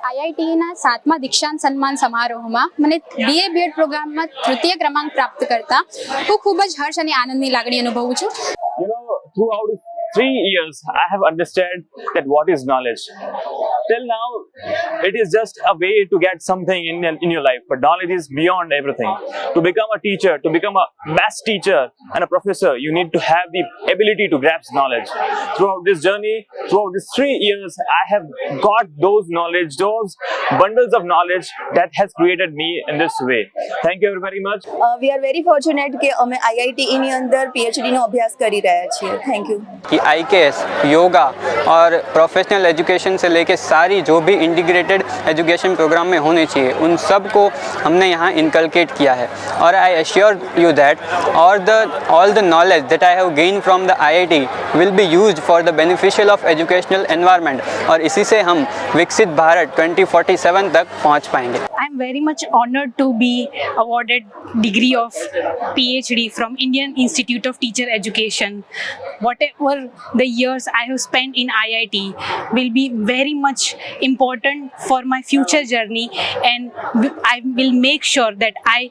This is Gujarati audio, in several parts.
આઈઆઈટીના 7મા દીક્ષાંત સન્માન સમારોહમાં મને બીએ બીએડ પ્રોગ્રામમાં તૃતીય ક્રમાંક પ્રાપ્ત કરતા હું ખૂબ જ હર્ષ અને આનંદની લાગણી અનુભવું છું. Throughout 3 years, I have understood that what is knowledge. Till now, it is just a way to get something in your life, but knowledge is beyond everything. To become a teacher, to become a best teacher and a professor, you need to have the ability to grasp knowledge. Throughout this journey, throughout these 3 years, I have got those knowledge, those bundles of knowledge that has created me in this way. Thank you very much. We are very fortunate કે અમે IIT ની અંદર PhD નો અભ્યાસ કરી રહ્યા છીએ. Thank you. कि IKS, योगा और प्रोफेशनल एजुकेशन से लेके सारी जो भी इंटीग्रेटेड एजुकेशन प्रोग्राम में होने चाहिए उन सब को हमने यहाँ इनकलकेट किया है और I assure you that all the knowledge that I have gain from the IIT will be used for the beneficial of educational environment और इसी से हम विकसित भारत 2047 तक पहुँच पाएंगे. I am very much honored to be awarded degree of PhD from Indian Institute of Teacher Education. Whatever the years I have spent in IIT will be very much important for my future journey, and I will make sure that I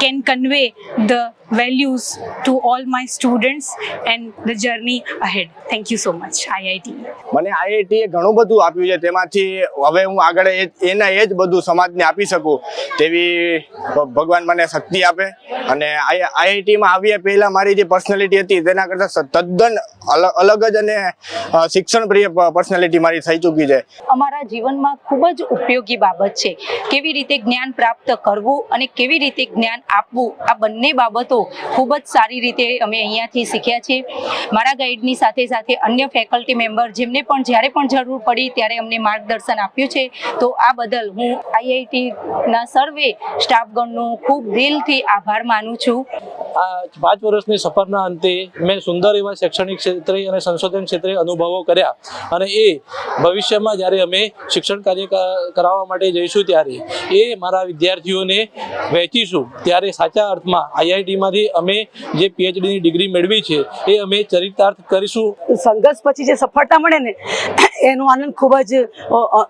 can convey the values to all my students and the journey ahead. Thank you so much, IIT. મને IIT એ ઘણું બધું આપ્યું છે, તેમાંથી હવે હું આગળ એના એ જ બધું સમાજને આપી શકું તેવી ભગવાન મને શક્તિ આપે. અને IITમાં આવ્યા પહેલાં મારી જે પર્સનાલિટી હતી તેના કરતાં તદ્દન અલગ જ અને શિક્ષણ પ્રિય પર્સનાલિટી મારી થઈ ચૂકી છે. અમારા જીવનમાં ખૂબ જ ઉપયોગી બાબત છે. કેવી રીતે જ્ઞાન પ્રાપ્ત કરવું અને કેવી રીતે જ્ઞાન આપવું, આ બંને બાબતો ખૂબ જ સારી રીતે અમે અહીંયાથી શીખ્યા છીએ. મારા ગાઈડની સાથે સાથે અન્ય ફેકલ્ટી મેમ્બર જેમને પણ જ્યારે પણ જરૂર પડી ત્યારે અમને માર્ગદર્શન આપ્યું છે. તો આ બદલ હું IITના સર્વે સ્ટાફગણનો ખૂબ દિલથી આભાર માનું છું. આ 5 વર્ષની સફરના અંતે મેં સુંદર એવા શૈક્ષણિક ક્ષેત્રે અને સંશોધન ક્ષેત્રે અનુભવો કર્યા અને એ ભવિષ્યમાં જ્યારે અમે શિક્ષણ કાર્ય કરાવવા માટે જઈશું ત્યારે એ મારા વિદ્યાર્થીઓને વહેંચીશું ત્યારે સાચા અર્થમાં IITમાંથી અમે જે PhDની ડિગ્રી મેળવી છે એ અમે ચરિતાર્થ કરીશું. સંઘર્ષ પછી જે સફળતા મળે ને એનો આનંદ ખૂબ જ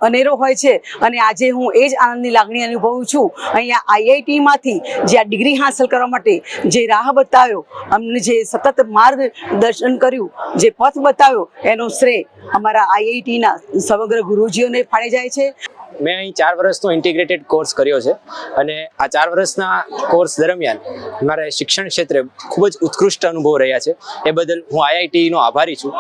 અનેરો હોય છે અને આજે હું એ જ આનંદની લાગણી અનુભવું છું. અહીંયા IITમાંથી જે આ ડિગ્રી હાંસલ કરવા માટે જે રાહ બતાવ્યો, અમને જે સતત માર્ગદર્શન કર્યું, જે પથ બતાવ્યો, એનો શ્રેય અમારા IITના સમગ્ર ગુરુજીઓને ફાળે જાય છે. મેં અહીં 4 વર્ષનો ઇન્ટિગ્રેટેડ કોર્સ કર્યો છે અને આ 4 વર્ષના કોર્સ દરમિયાન મારા શિક્ષણ ક્ષેત્રે ખૂબ જ ઉત્કૃષ્ટ અનુભવ રહ્યા છે. એ બદલ હું IITનો આભારી છું.